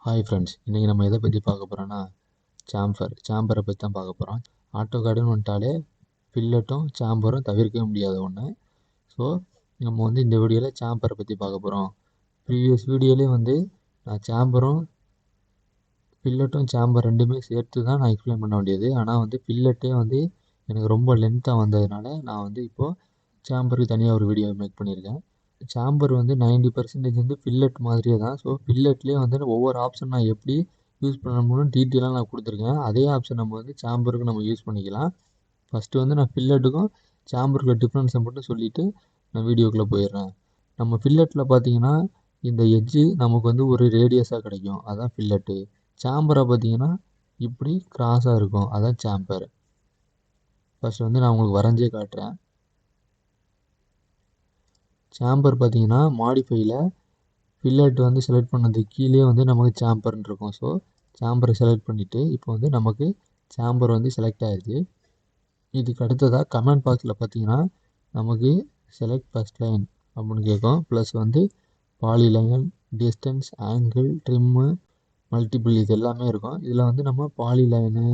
Hi friends, இன்றைக்கி நம்ம எதை பற்றி பார்க்க போகிறோன்னா சாம்பரை பற்றி தான் பார்க்க போகிறோம். ஆட்டோ கார்டுன்னு வந்துட்டாலே ஃபில்லட்டும் சாம்பரும் தவிர்க்கவே முடியாத ஒன்று. ஸோ நம்ம வந்து இந்த வீடியோவில் சாம்பரை பற்றி பார்க்க போகிறோம். ப்ரீவியஸ் வீடியோலேயே வந்து நான் சாம்பரும் ஃபில்லட்டும் சாம்பர் ரெண்டுமே சேர்த்து தான் நான் எக்ஸ்பிளைன் பண்ண வேண்டியது. ஆனால் வந்து ஃபில்லட்டே வந்து எனக்கு ரொம்ப லென்த்தாக வந்ததுனால நான் வந்து இப்போது சாம்பருக்கு தனியாக ஒரு வீடியோ மேக் பண்ணியிருக்கேன். சாம்பர் வந்து 90% வந்து ஃபில்லட் மாதிரியே தான். ஸோ ஃபில்லட்லேயே வந்து ஒவ்வொரு ஆப்ஷன் நான் எப்படி யூஸ் பண்ணணும்னு டீட்டெயிலாக நான் கொடுத்துருக்கேன். அதே ஆப்ஷன் நம்ம வந்து சாம்பருக்கு நம்ம யூஸ் பண்ணிக்கலாம். ஃபஸ்ட்டு வந்து நான் ஃபில்லட்டுக்கும் சாம்பருக்கு டிஃப்ரென்ஸை மட்டும் சொல்லிவிட்டு நான் வீடியோக்குள்ளே போயிடுறேன். நம்ம ஃபில்லட்டில் பார்த்தீங்கன்னா இந்த எட்ஜு நமக்கு வந்து ஒரு ரேடியஸாக கிடைக்கும், அதான் ஃபில்லட்டு. சாம்பரை பார்த்தீங்கன்னா இப்படி கிராஸாக இருக்கும், அதான் சாம்பர். ஃபஸ்ட்டு வந்து நான் உங்களுக்கு வரைஞ்சே காட்டுறேன். சாம்பர் பார்த்தீங்கன்னா மாடிஃபைல ஃபில்லட் வந்து செலக்ட் பண்ணதுக்கு கீழே வந்து நமக்கு சாம்பர்னு இருக்கும். ஸோ சாம்பரை செலக்ட் பண்ணிவிட்டு இப்போ வந்து நமக்கு சாம்பர் வந்து செலக்ட் ஆகிடுச்சு. இதுக்கு அடுத்ததாக கமெண்ட் பாக்ஸில் பார்த்தீங்கன்னா நமக்கு செலக்ட் ஃபஸ்ட் லைன் அப்படின்னு கேட்கும். ப்ளஸ் வந்து polyline, distance, angle, trim, multiple இது எல்லாமே இருக்கும். இதில் வந்து நம்ம பாலிலைனு,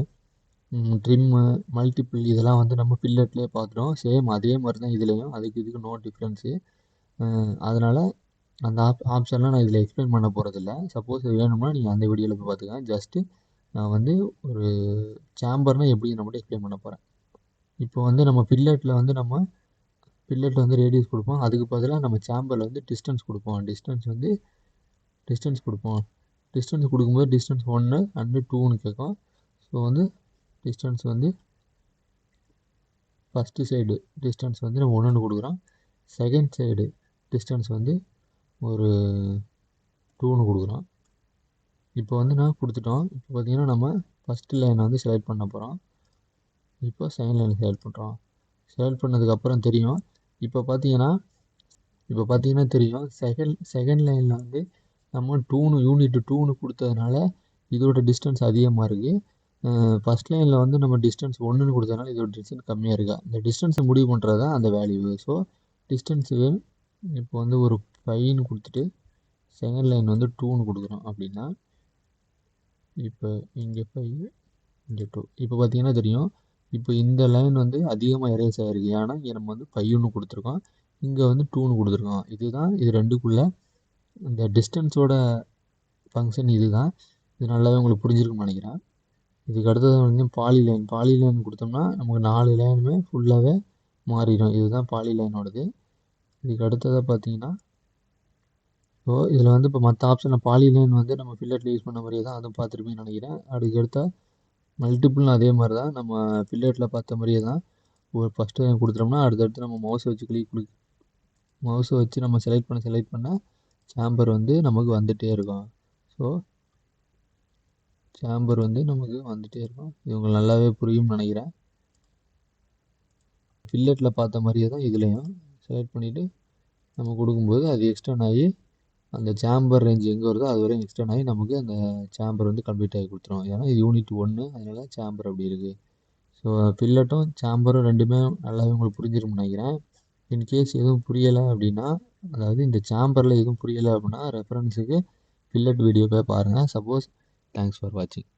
ட்ரிம்மு, மல்டிபிள் இதெல்லாம் வந்து நம்ம ஃபில்லட்லேயே பார்த்துட்டோம். சேம் அதே மாதிரி தான் இதுலேயும், இதுக்கு நோ டிஃப்ரென்ஸு. அதனால் அந்த ஆப்ஷன்லாம் நான் இதில் எக்ஸ்பிளைன் பண்ண போகிறதில்ல. சப்போஸ் இது வேணும்னா நீங்கள் அந்த வீடியோவில் போய் பார்த்துக்கலாம். ஜஸ்ட்டு நான் வந்து ஒரு சாம்பர்னால் எப்படின்னு மட்டும் எக்ஸ்பிளைன் பண்ண போகிறேன். இப்போ வந்து நம்ம ஃபில்லட்டில் வந்து வந்து ரேடியஸ் கொடுப்போம். அதுக்கு பதிலாக நம்ம சாம்பரில் வந்து டிஸ்டன்ஸ் கொடுப்போம். டிஸ்டன்ஸ் கொடுக்கும்போது டிஸ்டன்ஸ் 1 அண்டு 2ன்னு கேட்கும். ஸோ வந்து டிஸ்டன்ஸ் வந்து ஃபஸ்ட்டு சைடு டிஸ்டன்ஸ் வந்து நம்ம 1ன்னு கொடுக்குறோம். செகண்ட் சைடு டிஸ்டன்ஸ் வந்து ஒரு 2ன்னு கொடுக்குறோம். இப்போ வந்து நான் கொடுத்துட்டோம். இப்போ பார்த்தீங்கன்னா நம்ம ஃபஸ்ட்டு லைனை வந்து செலக்ட் பண்ண போகிறோம். இப்போ செகண்ட் லைனை செலக்ட் பண்ணுறோம். செலக்ட் பண்ணதுக்கப்புறம் தெரியும், இப்போ பார்த்தீங்கன்னா தெரியும், செகண்ட் லைனில் வந்து நம்ம யூனிட் 2ன்னு கொடுத்ததுனால இதோட டிஸ்டன்ஸ் அதிகமாக இருக்குது. ஃபஸ்ட் லைனில் வந்து நம்ம டிஸ்டன்ஸ் 1ன்னு கொடுத்ததுனால இதோட டிஸ்டன்ஸ் கம்மியாக இருக்கா. இந்த டிஸ்டன்ஸை முடிவு பண்ணுறது தான் அந்த வேல்யூ. ஸோ டிஸ்டன்ஸு இப்போ வந்து ஒரு 5ன்னு கொடுத்துட்டு செகண்ட் லைன் வந்து 2ன்னு கொடுக்குறோம் அப்படின்னா இப்போ இங்கே 5 இங்கே 2. இப்போ பார்த்தீங்கன்னா தெரியும், இப்போ இந்த லைன் வந்து அதிகமாக எரேஸ் ஆகிருக்கு. ஏன்னா இங்கே நம்ம வந்து 5ன்னு கொடுத்துருக்கோம், இங்கே வந்து 2ன்னு கொடுத்துருக்கோம். இது ரெண்டுக்குள்ளே இந்த டிஸ்டன்ஸோட ஃபங்க்ஷன் இது தான். இது நல்லாவே உங்களுக்கு புரிஞ்சிருக்குன்னு நினைக்கிறேன். இதுக்கு அடுத்தது வந்து பாலிலைன் கொடுத்தோம்னா நமக்கு 4 லைனுமே ஃபுல்லாகவே மாறிடும். இதுதான் பாலிலைனோடது. இதுக்கு அடுத்ததாக பார்த்தீங்கன்னா ஸோ இதில் வந்து இப்போ மற்ற ஆப்ஷனில் பாலிலைன் வந்து நம்ம ஃபில்லட்டில் யூஸ் பண்ண மாதிரியே தான் அதுவும் பார்த்துருப்பீங்கன்னு நினைக்கிறேன். அதுக்கு அடுத்தால் மல்டிபிள்னு அதே மாதிரி தான் நம்ம ஃபில்லட்டில் பார்த்த மாதிரியே தான். ஒரு ஃபஸ்ட்டு லைன் கொடுத்துட்டோம்னா அடுத்தடுத்து நம்ம மவுஸை வச்சு நம்ம செலக்ட் பண்ண சாம்பர் வந்து நமக்கு வந்துகிட்டே இருக்கும். ஸோ சாம்பர் வந்து நமக்கு வந்துகிட்டே இருக்கும். இது உங்களுக்கு நல்லாவே புரியும்னு நினைக்கிறேன். ஃபில்லட்டில் பார்த்த மாதிரியே தான் இதுலேயும் செலக்ட் பண்ணிவிட்டு நம்ம கொடுக்கும்போது அது எக்ஸ்டர்ன் ஆகி அந்த சாம்பர் ரேஞ்ச் எங்கே வருதோ அது வரையும் எக்ஸ்டர்ன் ஆகி நமக்கு அந்த சாம்பர் வந்து கம்ப்ளீட் ஆகி கொடுத்துரும். ஏன்னா இது யூனிட் 1, அதனால சாம்பர் அப்படி இருக்குது. ஸோ ஃபில்லட்டும் சாம்பரும் ரெண்டுமே நல்லாவே உங்களுக்கு புரிஞ்சிருக்கும்னு நினைக்கிறேன். இன்கேஸ் எதுவும் புரியலை அப்படின்னா, அதாவது இந்த சாம்பரில் எதுவும் புரியலை அப்படின்னா ரெஃபரன்ஸுக்கு ஃபில்லட் வீடியோ போய் பாருங்கள். சப்போஸ் தேங்க்ஸ் ஃபார் வாட்சிங்.